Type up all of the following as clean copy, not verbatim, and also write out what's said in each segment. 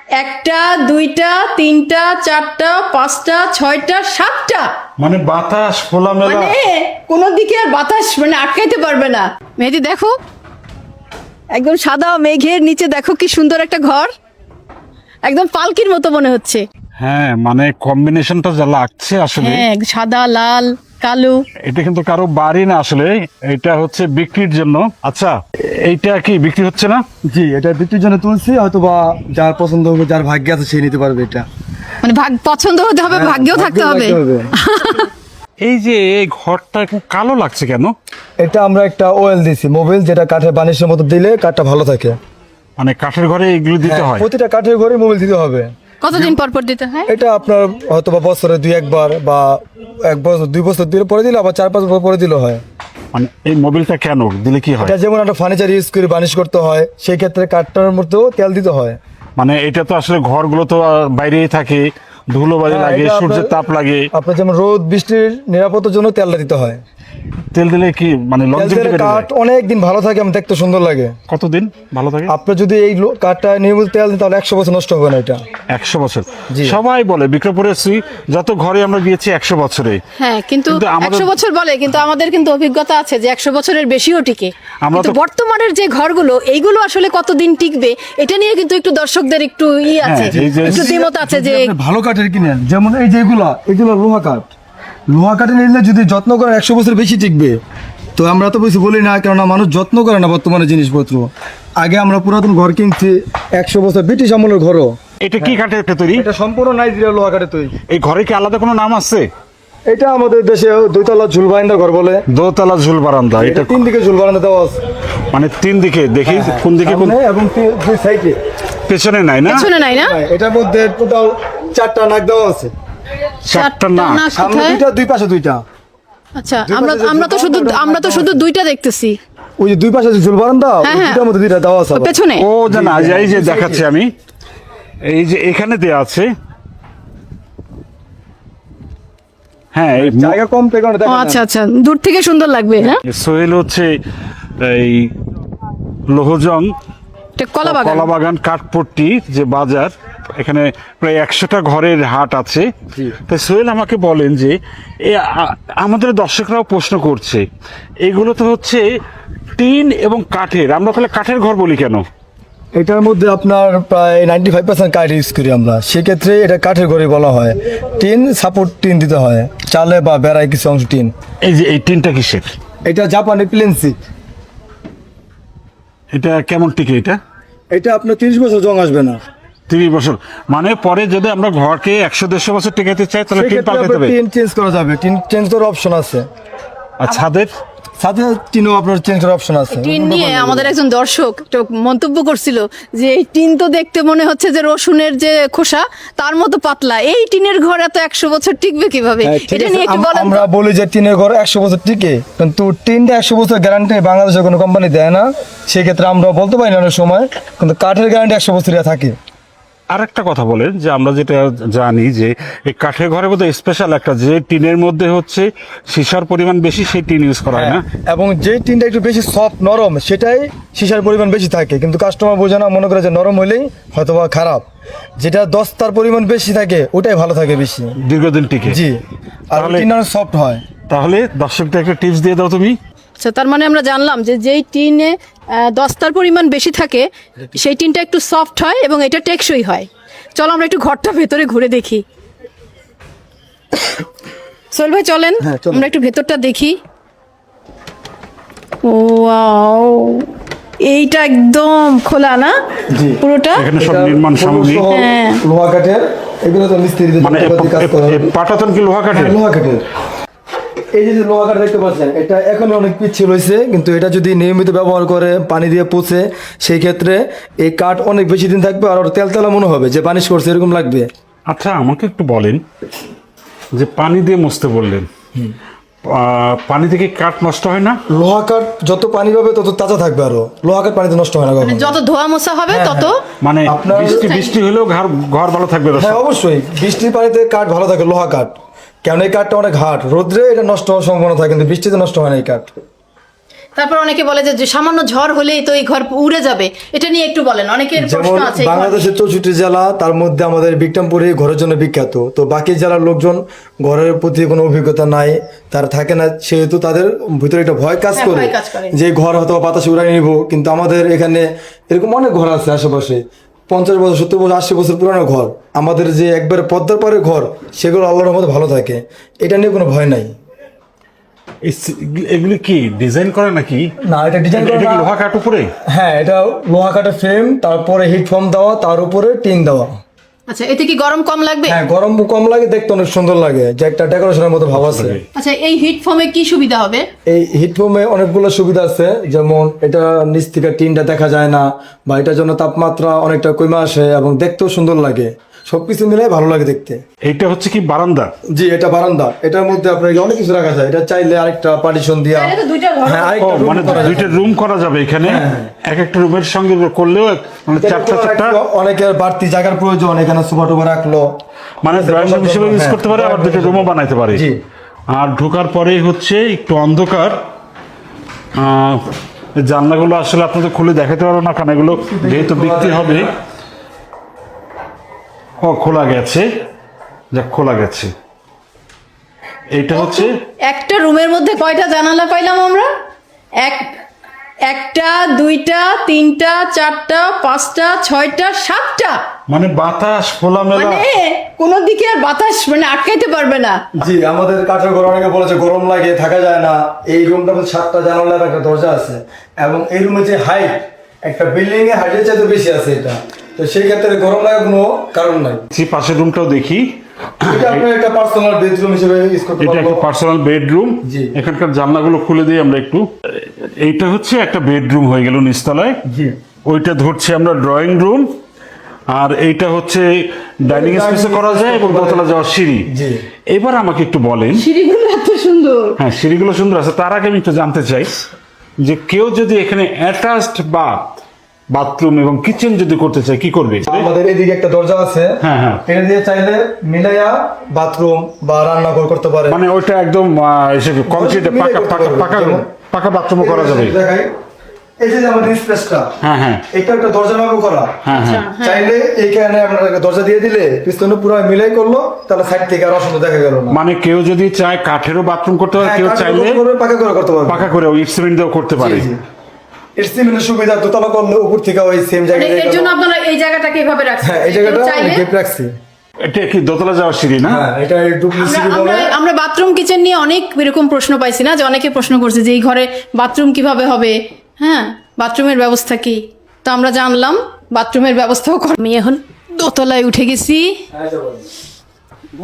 একটা, দুইটা, তিনটা, চারটা, পাঁচটা, ছয়টা, সাতটা। মানে বাতাস খোলামেলা। মানে কোনো দিকে আর বাতাস মানে আটকাইতে পারবে না। মেহেদি দেখো, একদম সাদা মেঘের নিচে দেখো কি সুন্দর একটা ঘর, একদম পালকির মতো মনে হচ্ছে। হ্যাঁ, মানে কম্বিনেশনটা যা লাগছে আসলে। হ্যাঁ, সাদা, লাল, কালো। এটা কিন্তু কারো বাড়ি না আসলে, এটা হচ্ছে বিক্রির জন্য। আচ্ছা, এইটা কি বিক্রি হচ্ছে না? জি, এটা বিক্রির জন্য তুলছি, হয়তো বা যার পছন্দ হবে, যার ভাগ্যে আছে সে নিতে পারবে এটা। মানে পছন্দ হতে হবে, ভাগ্যও থাকতে হবে। এই যে এই ঘরটা একটু কালো লাগছে কেন? এটা আমরা একটা ওয়েল দিছি, মোবিল, যেটা কাঠের বানিশের মতো দিলে কাঠটা ভালো থাকে। মানে কাঠের ঘরে এগুলো দিতে হয়? প্রতিটা কাঠের ঘরে মোবিল দিতে হবে। কতদিন পর পর দিতে হয়? এটা আপনার হয়তো বা বছরে 2-1 বার, বা 1 বছর 2 বছর দিলে পরে দিলে, আবার 4-5 বছর পরে দিলে হয়। মানে এই মোবিলটা কেন দিলে কি হয়? এটা যেমন একটা ফার্নিচার ইউজ করে বানিশ করতে হয়, সেই ক্ষেত্রে কাঠটার মধ্যেও তেল দিতে হয়। মানে এটা তো আসলে ঘরগুলো তো বাইরেই থাকে, ধুলোবালি লাগে, এটা সূর্যের তাপ লাগে। আপনার যেমন রোদ বৃষ্টির নিরাপত্তার জন্য তেলটা দিতে হয়। তেল দিলে কি মানে তেল লংজিভিটি দিলে বেড়ে যায়? কাঠ অনেক দিন ভালো থাকে, আমি দেখতে সুন্দর লাগে। কতদিন ভালো থাকে? আপনার যদি এই কাঠটা নিয়মিত তেল দিন, তাহলে 100 বছর নষ্ট হবে না এটা। 100 বছর? জি। সবাই বলে বিক্রমপুরে যত ঘরে আমরা গিয়েছি 100 বছরে। হ্যাঁ, কিন্তু আমাদের 100 বছর বলে, কিন্তু আমাদের কিন্তু অভিজ্ঞতা আছে যে 100 বছরের বেশিও টিকে। আমরা কিন্তু তো- বর্তমানের যে ঘরগুলো, এইগুলো আসলে কতদিন টিকবে এটা নিয়ে কিন্তু একটু দর্শকদের একটু আছে, এই যে- একটু দ্বিমত আছে যে আপনি ভালো কাঠের কিনেন, যেমন এই যে এগুলো লোহা কাঠ। লোহা কাঠে নিলে যদি যত্ন করেন 100 বছর বেশি টিকবে। তো আমরা তো বেশি বলি না, কেননা মানুষ যত্ন করে না বর্তমানে জিনিসপত্র। আগে আমরা পুরাতন ঘর কিনছি 100 বছর, ব্রিটিশ আমলের ঘরও। এটা কি কাঠের তৈরি? এটা সম্পূর্ণ নাইজেরিয়া লোহা কাঠে তৈরি। এই ঘরে কি আলাদা কোনো নাম আছে? এটা আমাদের দেশে 2 তলা ঝুল বারান্দা ঘর বলে। দোতলা ঝুল বারান্দা। এটা এটা 3 দিকে ঝুল বারান্দা দেওয়া আছে। মানে 3 দিকে দেখি কোন দিকে কোন? সামনে এবং 2 সাইডে। পেছনে নাই না? শুনে নাই না? এটার মধ্যে টোটাল 4টা নাক দেওয়া আছে। 4টা না? নাক সামনে কোথায়? 2টা, 2 পাশে 2টা। আচ্ছা, দুই আমরা পাশে যে আমরা তো শুধু ঝুল আমরা তো শুধু দুইটা দেখতেছি। ওই যে 2 পাশে যে ঝুল বারান্দা, হ্যাঁ, ওই হ্যাঁ। 2টার মধ্যে 2টা দেওয়া আছে ও, আবার। পেছনে। ও জানা, জি, জি, এই যে জি, দেখাচ্ছি আমি, এই যে এখানে দেয়া আছে। হ্যাঁ, এই জায়গা কম পেয়ে কারণে ও, দেখা আচ্ছা যায় না। আচ্ছা, দূর থেকে সুন্দর লাগবে। হ্যাঁ, সোহেল হচ্ছে এই লোহজং এটা কলা বাগান। কলাবাগান কাঠপট্টি যে বাজার, এখানে প্রায় 100টা ঘরের হাট আছে। তাই সোহেল আমাকে বলেন যে আমাদের দর্শকরাও প্রশ্ন করছে, এগুলো তো হচ্ছে টিন এবং কাঠের, আমরা তাহলে কাঠের ঘর বলি কেন? এটার মধ্যে আপনার প্রায় 95% কাঠ ইউজ করি আমরা, সেক্ষেত্রে এটা কাঠের ঘরে বলা হয়। টিন সাপোর্ট টিন দিতে হয়, চালে বা বেড়ায় কিছু অংশ টিন। এই যে এই টিনটা কিসের? এটা জাপানি প্লেনসি। এটা কেমন টিকে এটা? এটা আপনার 30 বছর জং আসবে না। 30 বছর? মানে পরে যদি আমরা ঘরকে 100-150 বছর টিকাতে চাই তাহলে টিন সেক্ষেত্রে পাল্টাতে আপনার হবে। টিন চেঞ্জ করা যাবে, টিন চেঞ্জ করার অপশন আছে। আর ছাদের? সাথে টিনও আপনার চেঞ্জ করার অপশন আছে। টিন নিয়ে আমাদের একজন দর্শক একটা মন্তব্য করছিল যে এই টিন তো দেখতে মনে হচ্ছে যে রসুনের যে খোসা তার মতো পাতলা, এই টিনের ঘর এত 100 বছর টিকবে কিভাবে? হ্যাঁ, ঠিক এটা আছে। নিয়ে একটু বলেন তো। আমরা বলি যে টিনের ঘর 100 বছর টিকে, কিন্তু টিনটা 100 বছর গ্যারান্টি বাংলাদেশের কোনো কোম্পানি দেয় না। সেক্ষেত্রে আমরা বলতে পারি না অনেক সময়, কিন্তু কাঠের গ্যারান্টি 100 বছর থাকে। আর একটা কথা বলেন যে আমরা যেটা জানি যে এই কাঠের ঘরের মধ্যে স্পেশাল একটা, যে টিনের মধ্যে হচ্ছে সীসার পরিমাণ বেশি, সেই টিন ইউজ করা হয় না? এবং যে টিনটা একটু বেশি সফট নরম, সেটাই সীসার পরিমাণ বেশি থাকে, কিন্তু কাস্টমার বোঝে না, মনে করে যে নরম হলেই হয়তো বা খারাপ। যেটা দস্তার পরিমাণ বেশি থাকে ওটাই ভালো থাকে বেশি। দীর্ঘদিন টিকে। জি, আর তাহলে- টিনটা সফট হয়। তাহলে দর্শকদের একটা টিপস দিয়ে দাও তুমি। আচ্ছা, তার মানে আমরা জানলাম যে যেই টিনে দস্তার পরিমাণ বেশি থাকে সেই টিনটা একটু সফট হয় এবং এটা টেকসই হয়। চলো আমরা একটু ঘরটা ভেতরে ঘুরে দেখি। সোহেল ভাই চলেন, হ্যাঁ, চলুন। আমরা একটু ভেতরটা দেখি। ওয়াও, এইটা একদম খোলা না জি। পুরোটা? এখানে সব এটা নির্মাণ সামগ্রী। পুরো হ্যাঁ। লোহা কাঠের, এগুলো তো মিস্ত্রিদের মানে যন্ত্রপাতি কাজ করা হয়। পাটাতন কি লোহা কাঠের? হ্যাঁ, লোহা কাঠের। এই যে লোহা কাঠ দেখতে পাচ্ছেন, এটা এখন অনেক পিচ্ছিল হয়েছে, কিন্তু এটা যদি নিয়মিত ব্যবহার করে পানি দিয়ে পুছে, সেই ক্ষেত্রে এই কাঠ অনেক বেশি দিন থাকবে, আর তেলতেলা মনে হবে যে পানিশ করছে এরকম লাগবে। আচ্ছা, আমাকে একটু বলেন যে পানি দিয়ে মুছতে বললেন, পানি থেকে কাঠ নষ্ট হয় না? লোহা কাঠ যত পানি পাবে তত তাজা থাকবে, আরো লোহা কাঠ পানিতে নষ্ট হয় না কখনো। যত ধোয়া মোছা হবে তত মানে আপনার- বৃষ্টি হলেও ঘর ঘর ভালো থাকবে? হ্যাঁ, অবশ্যই বৃষ্টির পানিতে কাঠ ভালো থাকে, লোহা কাঠ। কেন এই কাঠটা অনেক হার্ড, রোদ্রে এটা নষ্ট হওয়ার সম্ভাবনা থাকে, কিন্তু বৃষ্টিতে নষ্ট হয় না এই কাঠ। তারপর অনেকে বলে যে সামান্য ঝড় হলেই তো এই ঘর উড়ে যাবে, এটা নিয়ে একটু বলেন, অনেকের প্রশ্ন যেমন আছে এই ঘর বাংলাদেশের 64 জেলা, তার মধ্যে আমাদের বিক্রমপুরে ঘরের জন্য বিখ্যাত। তো বাকি জেলার লোকজন ঘরের প্রতি কোনো অভিজ্ঞতা নাই, তার থাকে না, সেহেতু তাদের ভিতরে একটা ভয় কাজ হ্যাঁ, করে ভয় কাজ করে। যে ঘর হয়তো বাতাসে উড়াই নিব। কিন্তু আমাদের এখানে এরকম অনেক ঘর আছে আশেপাশে, 50 বছর, 70 বছর, 80 বছর পুরানো ঘর। আমাদের যে একবারে পদ্মার পাড়ের ঘর, সেগুলো আল্লাহর রহমতে ভালো থাকে, এটা নিয়ে কোনো ভয় নাই। এগুলি কি ডিজাইন করে নাকি? না, এটা ডিজাইন এটা কি লোহা কাঠ উপরে? হ্যাঁ, এটা লোহা কাঠের ফ্রেম, তারপরে হিট ফর্ম দেওয়া, তার উপরে টিন দেওয়া। আচ্ছা, এতে কি গরম কম লাগবে? হ্যাঁ, গরম কম লাগে, দেখতে অনেক সুন্দর লাগে, যে একটা ডেকোরেশনের মতো ভাব আছে। আচ্ছা, এই হিট ফর্মে কি সুবিধা হবে? এই হিট ফর্মে অনেকগুলো সুবিধা আছে, যেমন এটা নিচ থেকে টিনটা দেখা যায় না, বা এটার জন্য তাপমাত্রা অনেকটা কমে আসে এবং দেখতেও সুন্দর লাগে। সবকিছু মিলে ভালো লাগে দেখতে। এইটা হচ্ছে কি বারান্দা? জি, এটা বারান্দা। এটার মধ্যে আপনার অনেক কিছু রাখা যায়, এটা চাইলে আরেকটা পার্টিশন দিয়া, তাহলে তো দুইটা ঘর। হ্যাঁ, ও আরেকটা room মানে করা যায়। দুইটা রুম করা যাবে এখানে, হ্যাঁ। এক একটা রুমের সঙ্গে করলেও মানে চারটা চারটা, অনেকের বাড়তি জায়গার প্রয়োজন, এখানে সোফা টোফা রাখলো, মানে ড্রয়িং রুম হিসেবে ইউজ করতে পারে, আবার দুটো রুমও বানাইতে পারে। জি। আর ঢোকার পরেই হচ্ছে একটু অন্ধকার, জানলাগুলো আসলে আপনাদের খুলে দেখাতে পারবো না, কারণ এগুলো যেহেতু বিক্রি হবে। ও খোলা গেছে, যাক খোলা গেছে। এইটা হচ্ছে একটা রুমের মধ্যে কয়টা জানালা পাইলাম আমরা? একটা, দুইটা, তিনটা, চারটা, পাঁচটা, ছয়টা, সাতটা। মানে বাতাস খোলামেলা। মানে কোনো দিকে আর বাতাস মানে আটকাইতে পারবে না। জি, আমাদের কাঠের ঘর অনেকে বলেছে গরম লাগে, থাকা যায় না। এই রুমটা 7টা জানালার একটা দরজা আছে, এবং এই রুমে যে হাইট, একটা বিল্ডিং এ হাইটের চাইতে বেশি আছে এটা, তো সেই ক্ষেত্রে গরম লাগার কোনো কারণ নাই। পাশের রুমটাও দেখি, এটা আপনি একটা পার্সোনাল বেডরুম হিসেবে ইউজ করতে এটা পারবেন। একটা পার্সোনাল বেডরুম। জি। এখানকার জানলাগুলো খুলে দিই আমরা একটু। এইটা হচ্ছে একটা বেডরুম হয়ে গেল নিচতলায়। জি। ওইটা ধরছি আমরা ড্রয়িং রুম, আর এইটা হচ্ছে ডাইনিং স্পেসে করা যায় এবং দোতলা যাওয়ার সিঁড়ি। জি। এবার আমাকে একটু বলেন, সিঁড়িগুলো এত সুন্দর। হ্যাঁ সিঁড়িগুলো সুন্দর আছে, তার আগে আমি একটু জানতে চাই যে কেউ যদি এখানে অ্যাটাচড বাথরুম এবং কিচেন যদি করতে চায় কি করবে? আমাদের এদিকে একটা দরজা আছে, হ্যাঁ, হ্যাঁ। এটা দিয়ে চাইলে মিলাইয়া বাথরুম বা রান্নাঘর করতে পারে। মানে ওইটা একদম কংক্রিটে পাকা পাকা পাকা পাকা বাথরুমও করা যাবে। দেখাই, এই যে আমাদের স্পেসটা, হ্যাঁ, হ্যাঁ, এটা একটা দরজা লাগু করা। হ্যাঁ, হ্যাঁ। চাইলে এইখানে আপনার দরজা দিয়ে দিলে পিছনে পুরো মিলাই করলো, তাহলে সাইড থেকে আর অসুবিধা দেখা গেল না। মানে কেউ যদি চায় কাঠেরও বাথরুম করতে পারে, হ্যাঁ, কেউ কাঠের চাইলে মতো করে পাকা করে করতে পারবে। পাকা করে ইট সিমেন্ট দিয়েও করতে পারে। এর সিমেন্টের সুবিধা, দোতলা করলে উপর থেকে ওই সেম মানে জায়গায় এর জন্য আপনারা এই জায়গাটাকে এভাবে রাখছেন। হ্যাঁ, এই কেউ জায়গাটা চাইলে গেপ রাখছি। এটা কি দোতলা যাওয়ার সিঁড়ি না? হ্যাঁ, এটা ডুপ্লিসিটি বলে। আমরা বাথরুম কিচেন নিয়ে অনেক এরকম প্রশ্ন পাইছি না, যে অনেকে প্রশ্ন করছে যে এই ঘরে বাথরুম কিভাবে হবে, হ্যাঁ বাথরুমের ব্যবস্থা কি। তো আমরা জানলাম বাথরুমের ব্যবস্থাও আমি এখন দোতলায় উঠে গেছি।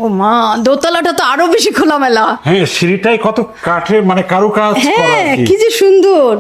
ও মা, দোতলাটা তো আরো বেশি খোলামেলা। হ্যাঁ, সিঁড়িটাই কত কাঠের মানে কারুকাজ করা হ্যাঁ, আর কি। কি যে সুন্দর।